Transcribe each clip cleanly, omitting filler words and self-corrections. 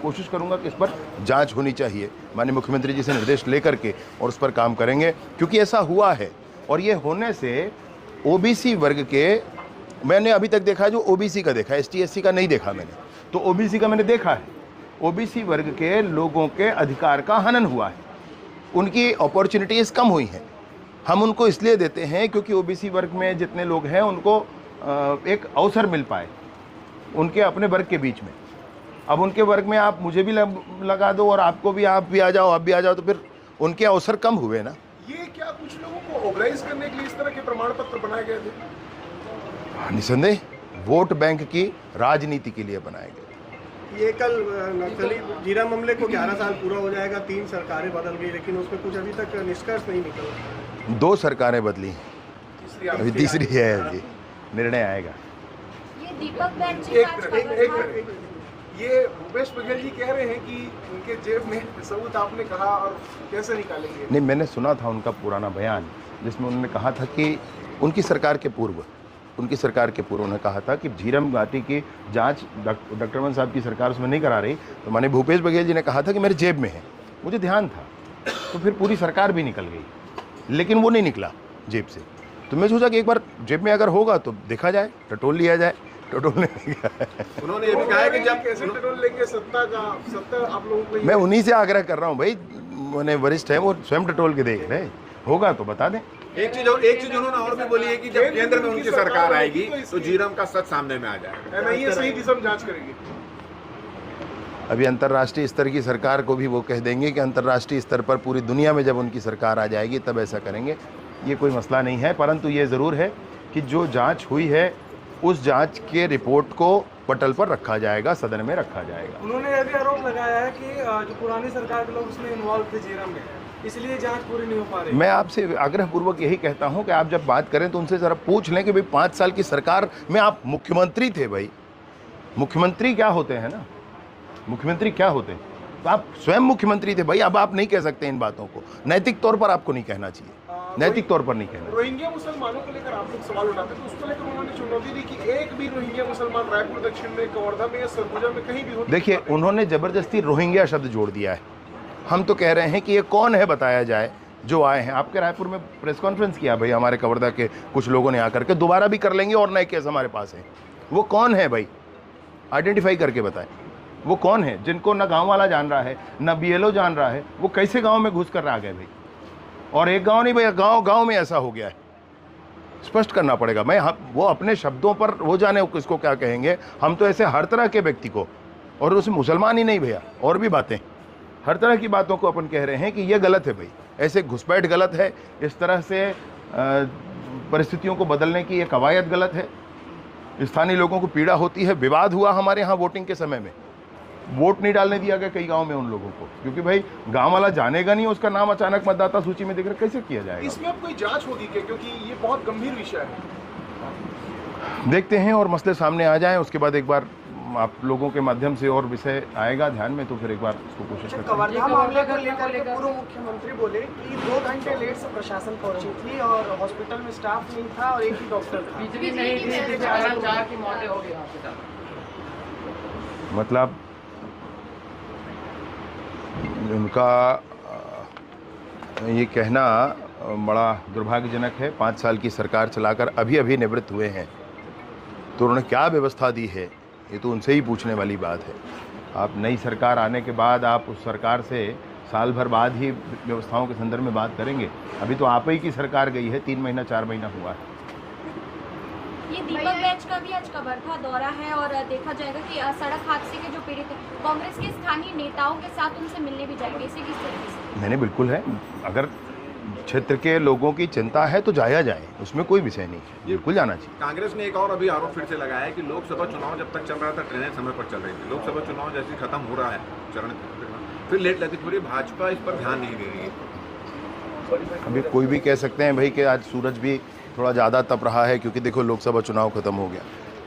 कोशिश करूंगा कि इस पर जांच होनी चाहिए। माननीय मुख्यमंत्री जी से निर्देश लेकर के और उस पर काम करेंगे, क्योंकि ऐसा हुआ है। और ये होने से ओबीसी वर्ग के, मैंने अभी तक देखा है जो ओबीसी का देखा है, एसटी एससी का नहीं देखा मैंने, तो ओबीसी का मैंने देखा है। ओबीसी वर्ग के लोगों के अधिकार का हनन हुआ है, उनकी अपॉर्चुनिटीज़ कम हुई हैं। हम उनको इसलिए देते हैं क्योंकि ओबीसी वर्ग में जितने लोग हैं उनको एक अवसर मिल पाए उनके अपने वर्ग के बीच में। अब उनके वर्ग में आप मुझे भी लगा दो और आपको भी, आप भी आ जाओ, आप भी आ जाओ, तो फिर उनके अवसर कम हुए ना। ये क्या कुछ लोगों को ऑर्गेनाइज करने के लिए इस तरह के प्रमाण पत्र बनाए गए थे? निसंदेह वोट बैंक की राजनीति के लिए बनाए गए। ये कल नक्सली जीरा मामले को 11 साल पूरा हो जाएगा, 3 सरकारें बदल गई, लेकिन उसमें कुछ अभी तक निष्कर्ष नहीं निकला। 2 सरकारें बदली, अभी तीसरी है जी, निर्णय आएगा। ये दीपक बैनर्जी ये भूपेश बघेल जी कह रहे हैं कि उनके जेब में सबूत आपने कहा, और कैसे निकालेंगे? नहीं, मैंने सुना था उनका पुराना बयान जिसमें उन्होंने कहा था कि उनकी सरकार के पूर्व उन्होंने कहा था कि झीरम घाटी की जांच डॉक्टर रमन साहब की सरकार उसमें नहीं करा रही, तो माननीय भूपेश बघेल जी ने कहा था कि मेरे जेब में है। मुझे ध्यान था, तो फिर पूरी सरकार भी निकल गई, लेकिन वो नहीं निकला जेब से। तो मैं सोचा कि एक बार जेब में अगर होगा तो देखा जाए, टटोल लिया जाए। टटोलने उन्होंने ये भी कहा है कि जब कैसे टटोल लेंगे सत्ता आप लोगों को। मैं उन्हीं से आग्रह कर रहा हूँ भाई, मैंने वरिष्ठ है वो स्वयं टटोल के देख रहे, होगा तो बता दें। एक चीज उन्होंने और भी बोली है कि जब केंद्र में उनकी सरकार आएगी तो झीरम का सच सामने में आ जाएगा। एनआईए सही जिसम जांच करेगी। अभी अंतर्राष्ट्रीय स्तर की सरकार को भी वो कह देंगे कि अंतर्राष्ट्रीय स्तर पर पूरी दुनिया में जब उनकी सरकार आ जाएगी तब ऐसा करेंगे। ये कोई मसला नहीं है, परंतु ये ज़रूर है कि जो जांच हुई है उस जांच के रिपोर्ट को पटल पर रखा जाएगा, सदन में रखा जाएगा। उन्होंने यह भी आरोप लगाया है कि जो पुरानी सरकार के लोग उसमें इन्वॉल्व थे झीरम में, इसलिए जांच पूरी नहीं हो पा रही। मैं आपसे आग्रहपूर्वक यही कहता हूं कि आप जब बात करें तो उनसे ज़रा पूछ लें कि भाई 5 साल की सरकार में आप मुख्यमंत्री थे। भाई मुख्यमंत्री क्या होते हैं ना, मुख्यमंत्री क्या होते हैं, तो आप स्वयं मुख्यमंत्री थे भाई। अब आप नहीं कह सकते इन बातों को, नैतिक तौर पर आपको नहीं कहना चाहिए, नैतिक तौर पर नहीं कहना। रोहिंग्या मुसलमानों को लेकर आप लोग सवाल उठाते तो उसको लेकर उन्होंने चुनौती दी कि एक भी रोहिंग्या मुसलमान रायपुर दक्षिण में, कवर्धा में या सरगुजा में कहीं भी हो। देखिए, उन्होंने जबरदस्ती रोहिंग्या शब्द जोड़ दिया है। हम तो कह रहे हैं कि ये कौन है बताया जाए जो आए हैं। आपके रायपुर में प्रेस कॉन्फ्रेंस किया भाई, हमारे कवर्धा के कुछ लोगों ने आकर के, दोबारा भी कर लेंगे और नए केस हमारे पास हैं। वो कौन है भाई, आइडेंटिफाई करके बताएं वो कौन है, जिनको ना गांव वाला जान रहा है ना बीएलओ जान रहा है। वो कैसे गांव में घुस कर आ गए भाई, और एक गांव नहीं भैया, गांव गांव में ऐसा हो गया है। स्पष्ट करना पड़ेगा। वो अपने शब्दों पर वो जाने किसको क्या कहेंगे। हम तो ऐसे हर तरह के व्यक्ति को, और उसे मुसलमान ही नहीं भैया, और भी बातें, हर तरह की बातों को अपन कह रहे हैं कि ये गलत है भाई, ऐसे घुसपैठ गलत है, इस तरह से परिस्थितियों को बदलने की एक कवायद गलत है। स्थानीय लोगों को पीड़ा होती है। विवाद हुआ हमारे यहाँ वोटिंग के समय में, वोट नहीं डालने दिया गया कई गांव में उन लोगों को, क्योंकि भाई गांव वाला जानेगा नहीं, उसका नाम अचानक मतदाता सूची में दिख रहा, कैसे किया जाएगा। इसमें अब कोई जांच होगी क्या, क्योंकि ये बहुत गंभीर विषय है। देखते हैं और मसले सामने आ जाएं, उसके बाद एक बार आप लोगों के माध्यम से और विषय आएगा ध्यान में, तो फिर एक बार उसको कोशिश करते हैं। कवर्धा मामले को लेकर के पूर्व मुख्यमंत्री बोले कि 2 घंटे लेट से प्रशासन पहुंची थी और हॉस्पिटल में स्टाफ नहीं था और एक ही डॉक्टर था। बिजली नहीं थी, 4 की मौतें हो गई हॉस्पिटल। मतलब उनका ये कहना बड़ा दुर्भाग्यजनक है। 5 साल की सरकार चलाकर अभी अभी निवृत्त हुए हैं, तो उन्होंने क्या व्यवस्था दी है ये तो उनसे ही पूछने वाली बात है। आप नई सरकार आने के बाद आप उस सरकार से साल भर बाद ही व्यवस्थाओं के संदर्भ में बात करेंगे। अभी तो आप ही की सरकार गई है, 3 महीना 4 महीना हुआ है। ये दीपक बैच का भी आज कवर्धा दौरा है और देखा जाएगा कि सड़क हादसे के जो पीड़ित हैं, कांग्रेस के स्थानीय नेताओं के साथ उनसे मिलने भी जाएंगे, इसे किस तरीके से? मैंने बिल्कुल है, अगर क्षेत्र के लोगों की चिंता है तो जाया जाए, उसमें कोई विषय नहीं है, बिल्कुल जाना चाहिए। कांग्रेस ने एक और अभी आरोप फिर से लगाया है कि लोकसभा चुनाव जब तक चल रहा था ट्रेनें समय पर चल रही थी, लोकसभा चुनाव जैसे खत्म हो रहा है चरण फिर लेट लगी थोड़ी, भाजपा इस पर ध्यान नहीं दे रही है। अभी कोई भी कह सकते हैं भाई कि आज सूरज भी थोड़ा ज़्यादा तप रहा है, क्योंकि देखो लोकसभा चुनाव खत्म हो गया,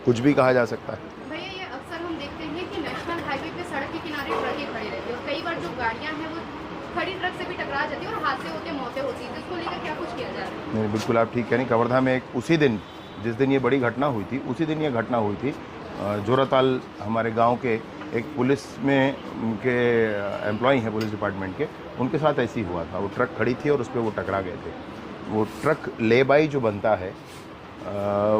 कुछ भी कहा जा सकता है। भैया ये अक्सर हम देखते हैं कि नेशनल हाईवे पे सड़क के किनारे ट्रकें खड़ी रहती है और कई बार जो गाड़ियां हैं वो खड़ी ट्रक से भी टकरा जाती है और हादसे होते, मौतें होती है, तो इसको लेकर क्या कुछ किया जा रहा है? नहीं, बिल्कुल आप ठीक कह रही। कवर्धा में एक उसी दिन जिस दिन ये बड़ी घटना हुई थी, उसी दिन ये घटना हुई थी, जोराताल हमारे गांव के एक पुलिस में के एम्प्लॉय हैं पुलिस डिपार्टमेंट के, उनके साथ ऐसे ही हुआ था। वो ट्रक खड़ी थी और उस पर वो टकरा गए थे। वो ट्रक ले बाई जो बनता है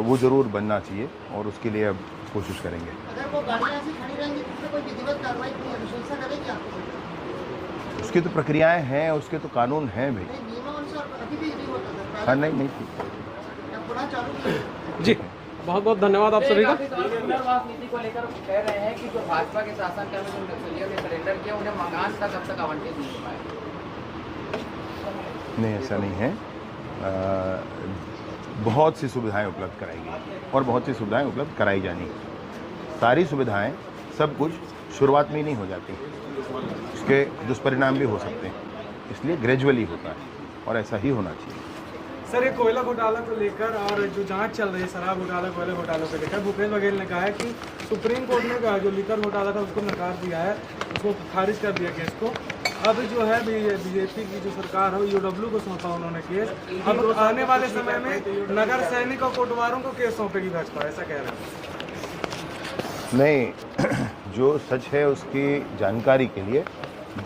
वो ज़रूर बनना चाहिए और उसके लिए अब कोशिश करेंगे। अगर वो गाड़ियाँ ऐसी खड़ी रहेंगी तो उसमें कोई विधिवत कार्रवाई की अनुशंसा करेगी आपको? उसकी तो प्रक्रियाएं हैं, उसके तो कानून हैं भाई। नहीं, नियमानुसार अभी भी नहीं होता सर। हाँ नहीं अब पुनः चालू किया। जी बहुत बहुत धन्यवाद आप सभी का। पुनर्वास नीति को लेकर कह रहे हैं कि जो भाजपा के शासनकाल में जो नक्सलियों ने सरेंडर किया उन्हें मकान तक अब तक आवंटित नहीं हो पाया। नहीं, ऐसा नहीं है। बहुत सी सुविधाएं उपलब्ध कराई गई और बहुत सी सुविधाएं उपलब्ध कराई जानी। सारी सुविधाएं सब कुछ शुरुआत में ही नहीं हो जाती, उसके दुष्परिणाम भी हो सकते हैं, इसलिए ग्रेजुअली होता है और ऐसा ही होना चाहिए। सर ये कोयला घोटाला को लेकर और जो जांच चल रही है शराब घोटाला कोयला घोटाला को लेकर भूपेश बघेल ने कहा है कि सुप्रीम कोर्ट ने जो लीकर घोटाला था उसको नकार दिया है, उसको खारिज कर दिया केस को। अब जो है बीजेपी की जो सरकार है यूडब्ल्यू को सौंपा उन्होंने केस। अब आने वाले समय में नगर सैनिक और कोटवारों को केस सौंपेगी भाजपा, ऐसा कह रहे हैं। नहीं, जो सच है उसकी जानकारी के लिए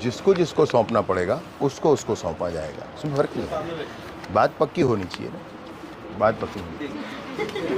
जिसको जिसको सौंपना पड़ेगा उसको उसको सौंपा जाएगा, उसमें फर्क नहीं है। बात पक्की होनी चाहिए ना, बात पक्की होनी चाहिए।